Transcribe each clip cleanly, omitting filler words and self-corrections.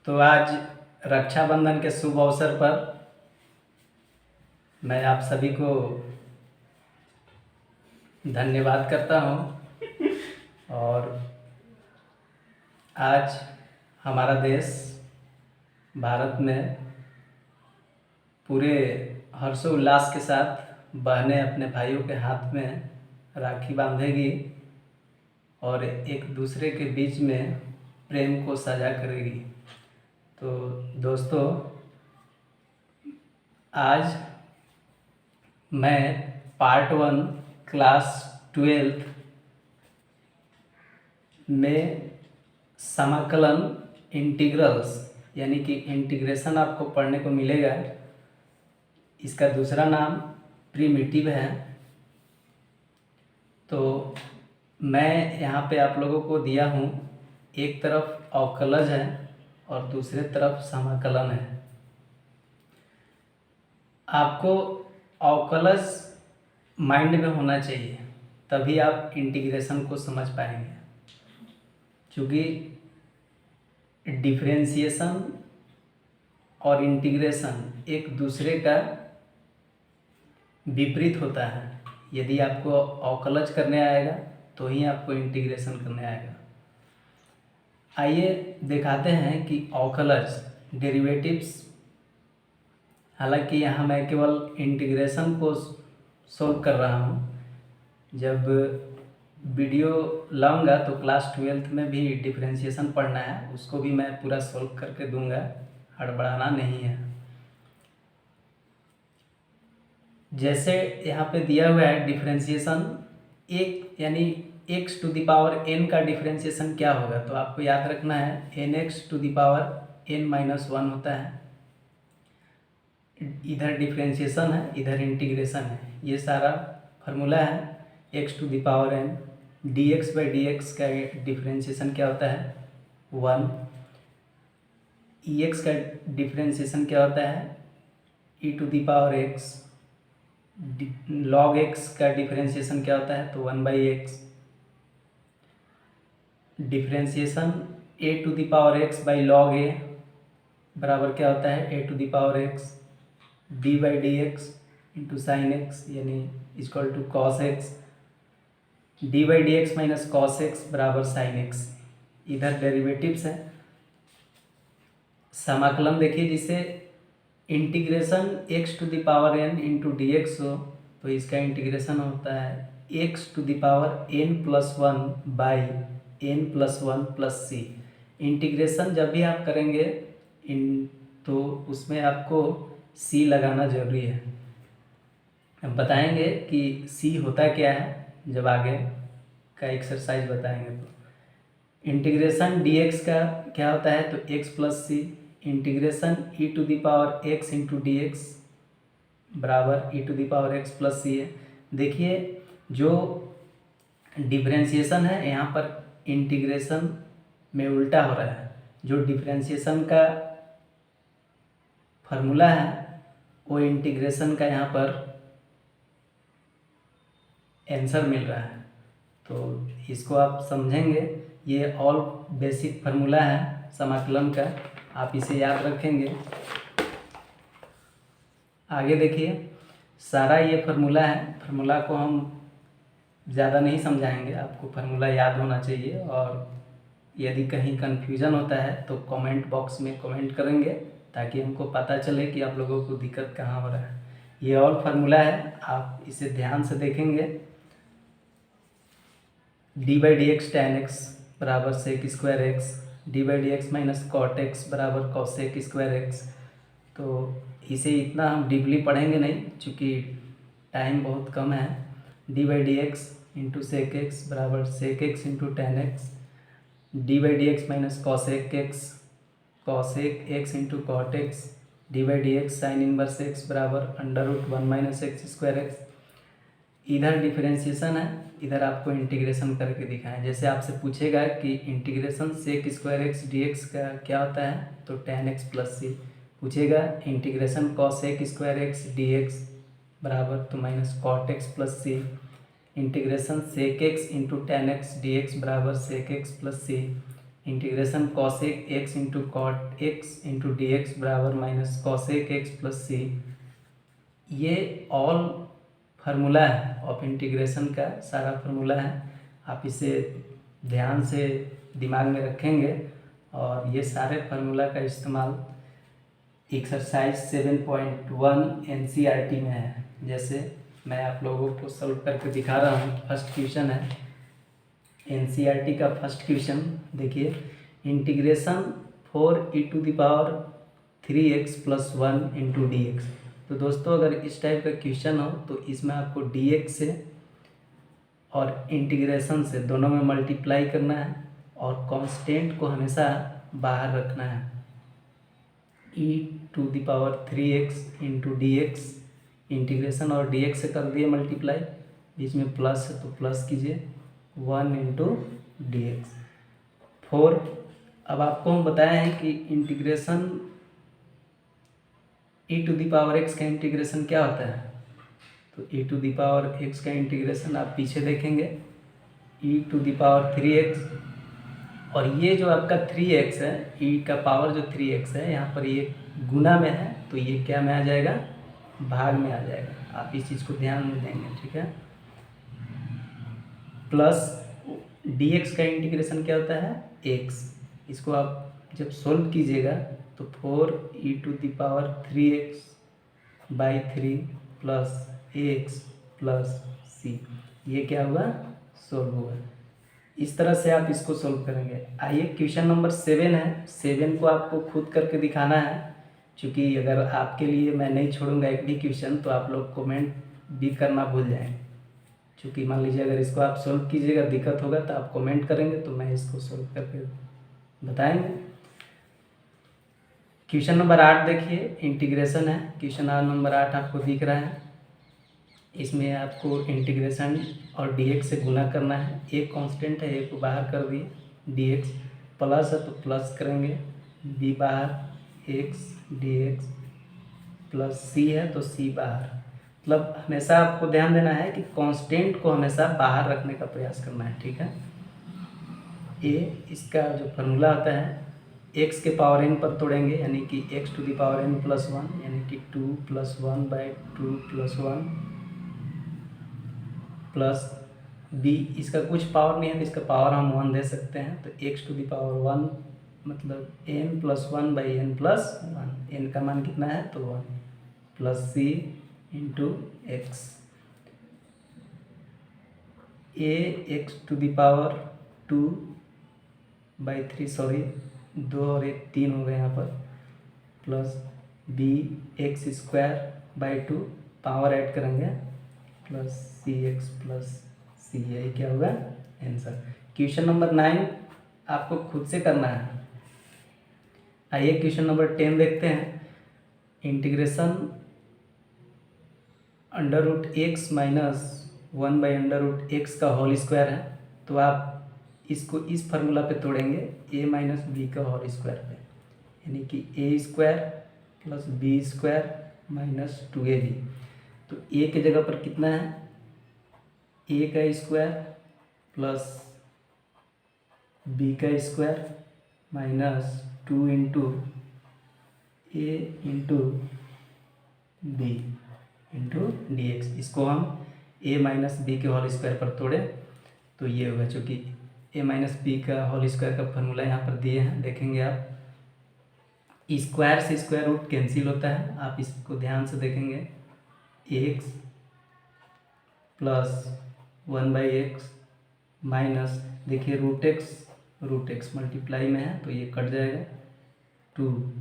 तो आज रक्षाबंधन के शुभ अवसर पर मैं आप सभी को धन्यवाद करता हूँ। और आज हमारा देश भारत में पूरे हर्षोल्लास के साथ बहनें अपने भाइयों के हाथ में राखी बांधेगी और एक दूसरे के बीच में प्रेम को साझा करेगी। तो दोस्तों, आज मैं पार्ट 1 क्लास 12 में समाकलन इंटीग्रल्स यानी कि इंटीग्रेशन आपको पढ़ने को मिलेगा। इसका दूसरा नाम प्रिमिटिव है। तो मैं यहाँ पे आप लोगों को दिया हूँ, एक तरफ अवकलज है और दूसरे तरफ समाकलन है। आपको अवकलज माइंड में होना चाहिए, तभी आप इंटीग्रेशन को समझ पाएंगे। क्योंकि डिफरेंशिएशन और इंटीग्रेशन एक दूसरे का विपरीत होता है। यदि आपको अवकलज करने आएगा तो ही आपको इंटीग्रेशन करने आएगा। आइए दिखाते हैं कि अवकलज डेरिवेटिव्स, हालांकि यहाँ मैं केवल इंटीग्रेशन को सोल्व कर रहा हूँ। जब वीडियो लाऊंगा तो क्लास 12 में भी डिफरेंशिएशन पढ़ना है, उसको भी मैं पूरा सोल्व करके दूंगा, हड़बड़ाना नहीं है। जैसे यहाँ पे दिया हुआ है डिफरेंशिएशन, एक यानी x to the power n का डिफरेंशिएशन क्या होगा, तो आपको याद रखना है nx to the power n-1 होता है। इधर डिफरेंशिएशन है, इधर इंटीग्रेशन है। ये सारा फार्मूला है। x to the power n dx by dx का डिफरेंशिएशन क्या होता है 1। ex का डिफरेंशिएशन क्या होता है e to the power x। log x का डिफरेंशिएशन क्या होता है तो 1/x। Differentiation a to the power x by log a बराबर क्या होता है a to the power x d by d x into sine x यानी equal to cos x. D by d x minus cos x बराबर sine x. इधर derivatives है। समाकलन देखिए, जिसे integration x to the power n into d x हो तो इसका इंटीग्रेशन होता है x to the power n+1 by n+1 plus c. Integration जब भी आप करेंगे तो उसमें आपको c लगाना जरूरी है। अब बताएंगे कि c होता क्या है, जब आगे का एक्सरसाइज बताएंगे। तो इंटीग्रेशन dx का क्या होता है तो x plus c. Integration e to the power x into d x बराबर e to the power x plus c है। देखिए, जो डिफरेंशिएशन है यहाँ पर इंटीग्रेशन में उल्टा हो रहा है। जो डिफरेंशिएशन का फार्मूला है वो इंटीग्रेशन का यहाँ पर आंसर मिल रहा है। तो इसको आप समझेंगे। ये ऑल बेसिक फार्मूला है समाकलन का, आप इसे याद रखेंगे। आगे देखिए, सारा ये फार्मूला है। फार्मूला को हम ज़्यादा नहीं समझाएंगे, आपको फार्मूला याद होना चाहिए। और यदि कहीं कन्फ्यूज़न होता है तो कमेंट बॉक्स में कमेंट करेंगे, ताकि हमको पता चले कि आप लोगों को दिक्कत कहाँ हो रहा है। ये ऑल फार्मूला है, आप इसे ध्यान से देखेंगे। D by d x tan x बराबर sec square x, d by d x minus cot x बराबर कॉसेक स्क्वायर एक्स। तो इसे इतना हम डीपली पढ़ेंगे नहीं, चूँकि टाइम बहुत कम है। D by d x into sec x बराबर sec x into tan x, d by d x minus cosec x cosec x into cot x, d by d x sine inverse x बराबर √1 minus x square x. इधर differentiation है, इधर आपको integration करके दिखाएं। जैसे आपसे पूछेगा कि integration sec square x d x का क्या होता है तो tan x प्लस सी। पूछेगा integration cosec square x d x बराबर तो minus cot x plus c. Integration sec x into tan x d x बराबर sec x plus c. Integration cosec x into cot x into d x बराबर minus cosec x plus c. ये all formula है of integration का, सारा formula है। आप इसे ध्यान से दिमाग में रखेंगे और ये सारे फार्मूला का इस्तेमाल एक्सरसाइज 7.1 एनसीईआरटी में है। जैसे मैं आप लोगों को सॉल्व करके दिखा रहा हूँ। फर्स्ट क्वेश्चन है एनसीईआरटी का फर्स्ट क्वेश्चन। देखिए, integration 4e⁻³ + 1 into d x. तो दोस्तों अगर इस टाइप का क्वेश्चन हो तो इसमें आपको डी एक्स से और इंटीग्रेशन से दोनों में मल्टीप्लाई करना है और कांस्टेंट को हमेशा बाहर रखना है। e⁻³ into d x, integration और डी एक्स से कर दिए मल्टीप्लाई, बीच में प्लस है तो प्लस कीजिए 1 इंटू डी एक्स 4। अब आपको हम बताए हैं कि इंटीग्रेशन e⁻x का इंटीग्रेशन क्या होता है। तो e⁻x का इंटीग्रेशन आप पीछे देखेंगे e⁻3x, और ये जो आपका 3x है, e का पावर जो 3x है, यहाँ पर ये गुना में है तो ये क्या में आ जाएगा, भाग में आ जाएगा। आप इस चीज़ को ध्यान में देंगे, ठीक है। प्लस dx का इंटीग्रेशन क्या होता है, x। इसको आप जब सोल्व कीजिएगा तो 4e⁻3x/3 plus ax plus c, ये क्या हुआ, सोल्व हुआ। इस तरह से आप इसको सोल्व करेंगे। आइए क्वेश्चन नंबर 7 है। 7 को आपको खुद करके दिखाना है, क्योंकि अगर आपके लिए मैं नहीं छोड़ूंगा एक भी क्वेश्चन तो आप लोग कमेंट भी करना भूल जाएंगे। क्योंकि मान लीजिए अगर इसको आप सोल्व कीजिएगा दिक्कत होगा तो आप कमेंट करेंगे तो मैं इसको सोल्व करके बताएंगे। क्वेश्चन नंबर 8 देखिए, इंटीग्रेशन है। क्वेश्चन नंबर 8 आपको दिख रहा है। इसमें आपको इंटीग्रेशन और dx से गुना करना है। एक कांस्टेंट है, एक को बाहर कर दिए, dx प्लस है तो प्लस करेंगे, b बाहर x dx प्लस c है तो c बाहर। मतलब हमेशा आपको ध्यान देना है कि कांस्टेंट को हमेशा बाहर रखने का प्रयास करना है, ठीक है। a इसका जो फार्मूला होता है x के पावर n पर तोड़ेंगे, यानी कि x⁴ n + 1, यानी कि 2 + 1/2 + 1 प्लस b, इसका कुछ पावर नहीं है तो इसका पावर हम 1 दे सकते हैं। तो x⁴ मतलब n + 1/n + 1, n का मान कितना है तो 1, plus c into x. a x⁴2/3, sorry 2 और 1 3 हो गए यहाँ पर, plus b x² 2 power add करेंगे प्लस cx प्लस c, यही क्या होगा आंसर। क्वेश्चन नंबर 9 आपको खुद से करना है। आइए क्वेश्चन नंबर 10 देखते हैं। इंटीग्रेशन √x माइनस 1/√x का होल स्क्वायर है। तो आप इसको इस फार्मूला पे तोड़ेंगे, a माइनस बी का होल स्क्वायर पे, यानी कि a² plus b² minus 2ab। तो a के जगह पर कितना है, a का स्क्वायर प्लस b का square minus 2 into a into b into d x. इसको हम a माइनस बी के होल स्क्वायर पर तोड़े तो ये होगा, चूँकि a माइनस बी का होल स्क्वायर का फार्मूला यहाँ पर दिए हैं, देखेंगे आप। स्क्वायर से स्क्वायर रूट कैंसिल होता है, आप इसको ध्यान से देखेंगे। x प्लस 1/x माइनस, देखिए रूट एक्स मल्टीप्लाई में है तो ये कट जाएगा, 2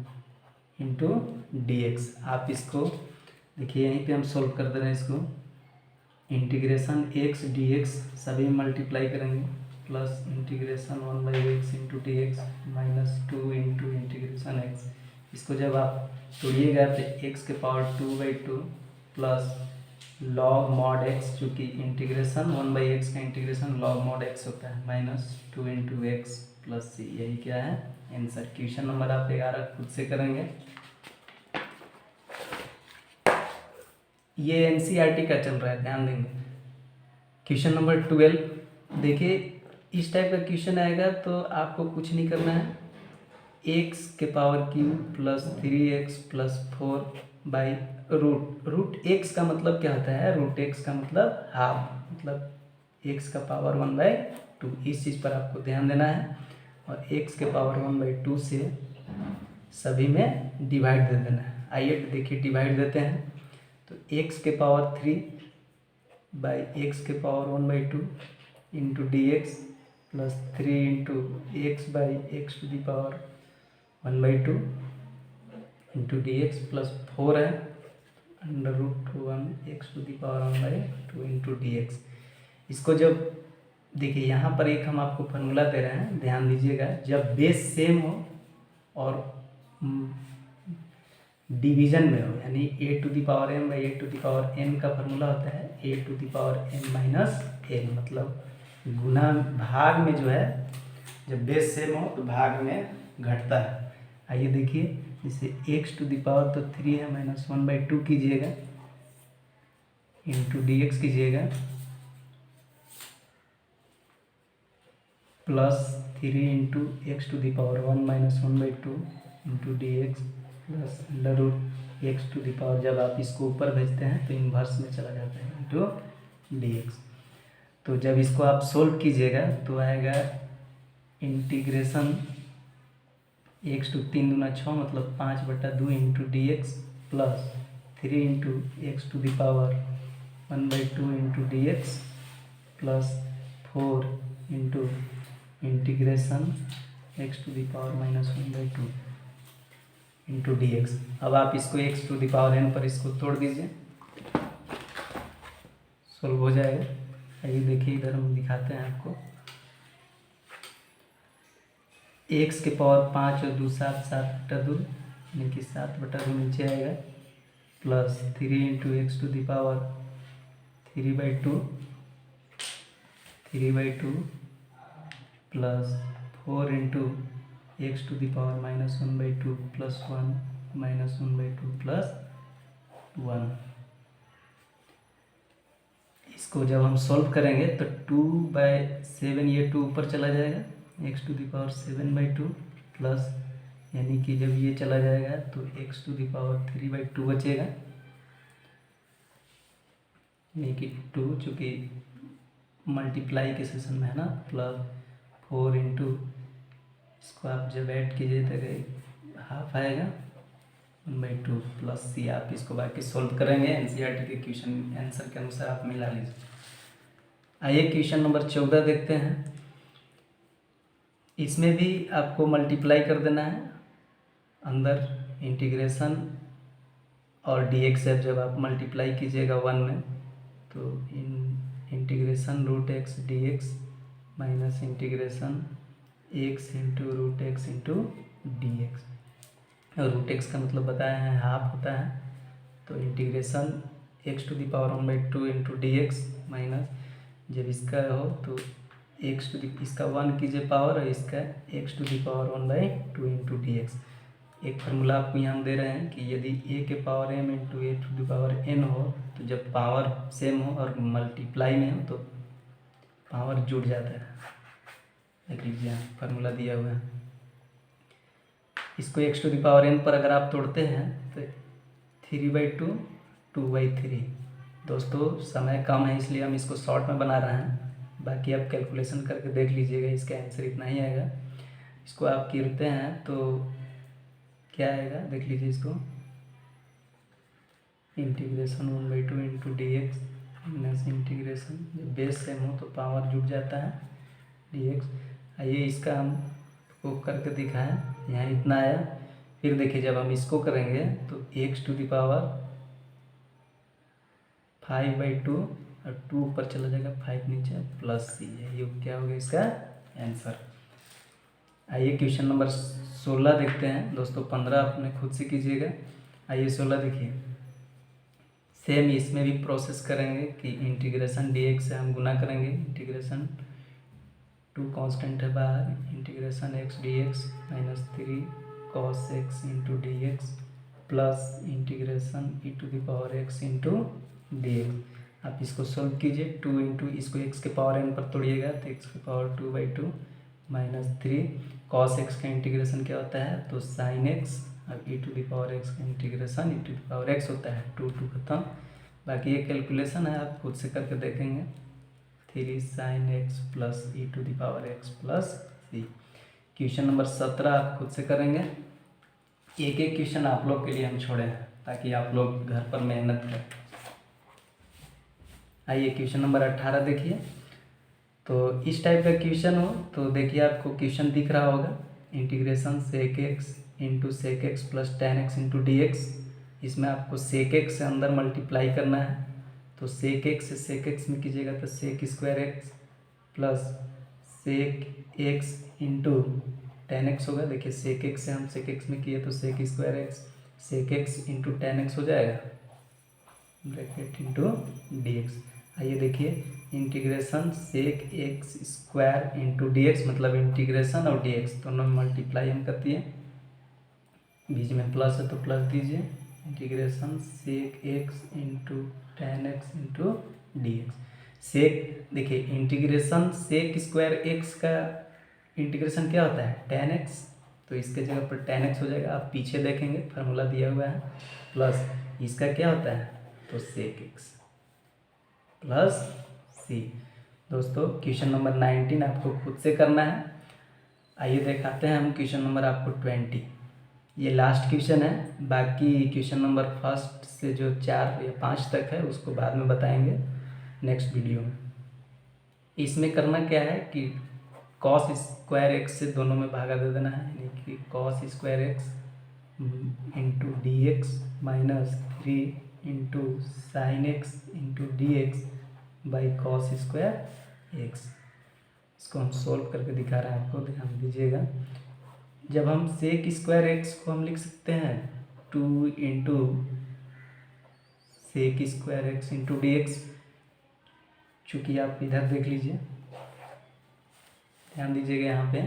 इंटू डी एक्स। आप इसको देखिए यहीं पे हम सोल्व कर दे रहे हैं इसको। इंटीग्रेशन x dx सभी मल्टीप्लाई करेंगे, plus integration 1/x into d x minus 2 into integration x। इसको जब आप तोड़िएगा तो x के power 2/2 plus log mod x, चूँकि इंटीग्रेशन 1/x का इंटीग्रेशन लॉग मॉड x होता है, minus 2 into x plus c, यही क्या है आंसर। क्वेश्चन नंबर आप 11 खुद से करेंगे। ये एनसीईआरटी का चल रहा है, ध्यान देंगे। क्वेश्चन नंबर 12 देखिए, इस टाइप का क्वेश्चन आएगा तो आपको कुछ नहीं करना है, एक्स के power cube plus 3x plus 4 by root x का मतलब क्या होता है, रूट एक्स का मतलब हाफ, मतलब एक्स का पावर 1/2, इस चीज़ पर आपको ध्यान देना है। और एक्स के पावर 1/2 से सभी में डिवाइड दे देना है। आइए देखिए डिवाइड देते हैं, तो एक्स के पावर 3 बाई एक्स के power 1/2 into d x plus 3 into x by x to the power 1/2 into d x plus 4 है √1 x to the power 1/2 into d x. इसको जब देखिए यहाँ पर एक हम आपको फार्मूला दे रहे हैं, ध्यान दीजिएगा, जब बेस सेम हो और डिवीजन में हो, यानी a to the power m बाई a to the power n का फार्मूला होता है a to the power m minus n, मतलब गुना भाग में जो है जब बेस सेम हो तो भाग में घटता है। आइए देखिए, जैसे x टू दी पावर तो 3 है, -1/2 कीजिएगा इंटू डी एक्स कीजिएगा plus 3 into x to the power 1 -1/2 into d x plus √x to the power, जब आप इसको ऊपर भेजते हैं तो इन्वर्स में चला जाता है इंटू डी एक्स। तो जब इसको आप सोल्व कीजिएगा तो आएगा इंटीग्रेशन x टू 3 दूना 6 मतलब 5/2 into d x plus 3 into x to the power 1/2 into d x plus 4 into integration x to the power -1/2 into d x. अब आप इसको x to the power n पर इसको तोड़ दीजिए, सोल्व हो जाएगा। आइए देखिए इधर हम दिखाते हैं आपको, x के पावर 5 और 2 7 7/2 यानी कि 7/2 नीचे आएगा plus 3 into x to the power 3/2 plus 4 into x to the power -1/2 plus 1 -1/2 plus 1। इसको जब हम सॉल्व करेंगे तो 2/7 ये 2 ऊपर चला जाएगा, x to the power 7/2 plus, यानी कि जब ये चला जाएगा तो एक्स टू दी पावर 3/2 बचेगा, यानी कि 2 चूँकि मल्टीप्लाई के सेशन में है ना, प्लस 4 इंटू, इसको आप जब ऐड कीजिए तो हाफ आएगा 1/2 प्लस सी। आप इसको बाकी सोल्व करेंगे, एनसीईआरटी के क्वेश्चन आंसर के अनुसार आप मिला लीजिए। आइए क्वेश्चन नंबर 14 देखते हैं। इसमें भी आपको मल्टीप्लाई कर देना है, अंदर इंटीग्रेशन और डी एक्स जब आप मल्टीप्लाई कीजिएगा 1 में तो integration √x d x minus integration x into √x into d x. और √x का मतलब बताया है हाफ होता है, तो integration x to the power 1/2 into d x minus, जब इसका हो तो x टू दी, इसका 1 कीजिए पावर और इसका x to the power 1/2 into d x. एक फार्मूला आपको यहाँ दे रहे हैं कि यदि a के power m into a to the power n हो तो जब पावर सेम हो और मल्टीप्लाई में हो तो पावर जुड़ जाता है। देख लीजिए यहाँ फार्मूला दिया हुआ है। इसको x to the power n पर अगर आप तोड़ते हैं तो 3/2 2/3। दोस्तों समय कम है इसलिए हम इसको शॉर्ट में बना रहे हैं, बाकी आप कैलकुलेशन करके देख लीजिएगा, इसका आंसर इतना ही आएगा। इसको आप गिरते हैं तो क्या आएगा देख लीजिए, इसको integration 1/2 into d x minus integration, जब बेस सेम हो तो पावर जुड़ जाता है डी एक्स। आइए इसका हम को करके दिखाएं, यहाँ इतना आया। फिर देखिए जब हम इसको करेंगे तो एक्स टू दी पावर 5/2 और 2 ऊपर चला जाएगा, 5 नीचे प्लस सी है, ये क्या होगा इसका आंसर। आइए क्वेश्चन नंबर 16 देखते हैं दोस्तों, 15 अपने खुद से कीजिएगा। आइए 16 देखिए, सेम इसमें भी प्रोसेस करेंगे कि इंटीग्रेशन डी एक्स से हम गुना करेंगे, इंटीग्रेशन 2 कांस्टेंट है बाहर, integration x d x minus 3 cos x into d x plus integration e to the power x into d x. आप इसको सोल्व कीजिए। 2 इंटू इसको x के पावर n पर तोड़िएगा तो x की पावर 2/2 -3 cos x का इंटीग्रेशन क्या होता है, तो sin x। अब e to the power x का integration e to the power x होता है, 2 खत्म। बाकी ये कैलकुलेशन है, आप खुद से करके देखेंगे। 3 sin x plus e to the power x plus c। Question number 17 आप खुद से करेंगे। एक एक क्वेश्चन आप लोग के लिए हम छोड़े हैं ताकि आप लोग घर पर मेहनत करें। आइए क्वेश्चन नंबर 18 देखिए। तो इस टाइप का क्वेश्चन हो तो देखिए आपको क्वेश्चन दिख रहा होगा, integration sec x into sec x plus tan x into d x. इसमें आपको सेक एक्स से अंदर मल्टीप्लाई करना है, तो सेक एक्स से सेक एक्स में कीजिएगा तो sec square x plus sec x into tan x होगा। देखिए सेक एक्स से हम सेक एक्स में किए तो sec square x sec x into tan x हो जाएगा, ब्रैकेट इंटू डी एक्स। आइए देखिए integration sec x square into d x, मतलब इंटीग्रेशन और डी एक्स दोनों में मल्टीप्लाई हम करती है, बीच में प्लस है तो प्लस दीजिए। Integration sec x into tan x into d x. Sec देखिए इंटीग्रेशन सेक स्क्वायर एक्स का इंटीग्रेशन क्या होता है, टेन एक्स, तो इसके जगह पर टेन एक्स हो जाएगा। आप पीछे देखेंगे फार्मूला दिया हुआ है, प्लस इसका क्या होता है तो सेक एक्स प्लस सी। दोस्तों क्वेश्चन नंबर 19 आपको खुद से करना है। आइए दिखाते हैं हम क्वेश्चन नंबर आपको 20। ये लास्ट क्वेश्चन है, बाकी क्वेश्चन नंबर फर्स्ट से जो 4 या 5 तक है उसको बाद में बताएंगे नेक्स्ट वीडियो में। इसमें करना क्या है कि कॉस स्क्वायर एक्स से दोनों में भागा दे देना है, यानी कि cos square x into d x minus 3 into sine x into d x by cos square x. इसको हम सोल्व करके दिखा रहे हैं आपको, ध्यान दीजिएगा। जब हम सेक स्क्वायर एक्स को हम लिख सकते हैं 2 into sec square x into d x. चूँकि आप इधर देख लीजिए, ध्यान दीजिएगा यहाँ पे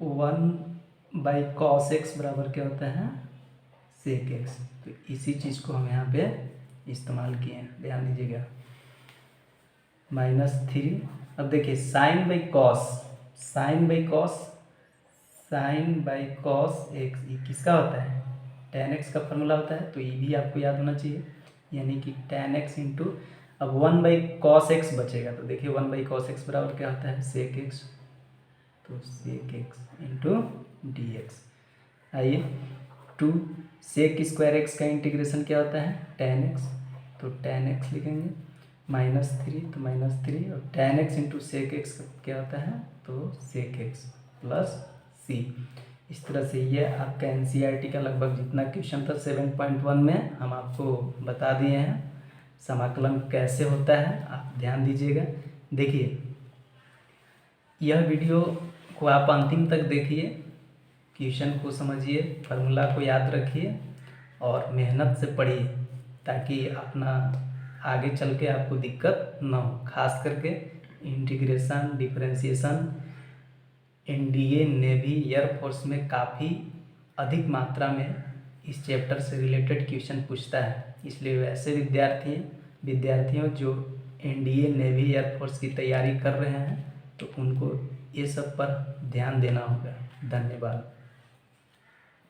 1 बाई कॉस एक्स बराबर क्या होता है सेक एक्स, तो इसी चीज़ को हम यहाँ पे इस्तेमाल किए हैं, ध्यान दीजिएगा। -3। अब देखिए sine by cos, sine by cos, sine by cos x, ये किसका होता है टेन एक्स का फॉर्मूला होता है, तो ये भी आपको याद होना चाहिए, यानी कि टेन एक्स इंटू अब 1 बाई कॉस एक्स बचेगा, तो देखिए 1 बाई कॉस एक्स बराबर क्या होता है सेक एक्स, तो sec x into d x. आइए 2 सेक स्क्वायर एक्स का इंटीग्रेशन क्या होता है टेन एक्स, तो टेन एक्स लिखेंगे, -3 तो -3, और tan x into sec x क्या होता है तो सेक एक्स प्लस सी। इस तरह से ये आपका NCERT का लगभग जितना क्वेश्चन था 7.1 में हम आपको बता दिए हैं। समाकलन कैसे होता है आप ध्यान दीजिएगा। देखिए यह वीडियो को आप अंतिम तक देखिए, क्वेश्चन को समझिए, फार्मूला को याद रखिए और मेहनत से पढ़िए ताकि अपना आगे चल के आपको दिक्कत ना हो। खास करके integration differentiation NDA navy air force में काफ़ी अधिक मात्रा में इस चैप्टर से रिलेटेड क्वेश्चन पूछता है, इसलिए वैसे विद्यार्थियों जो NDA नेवी एयरफोर्स की तैयारी कर रहे हैं तो उनको ये सब पर ध्यान देना होगा। धन्यवाद।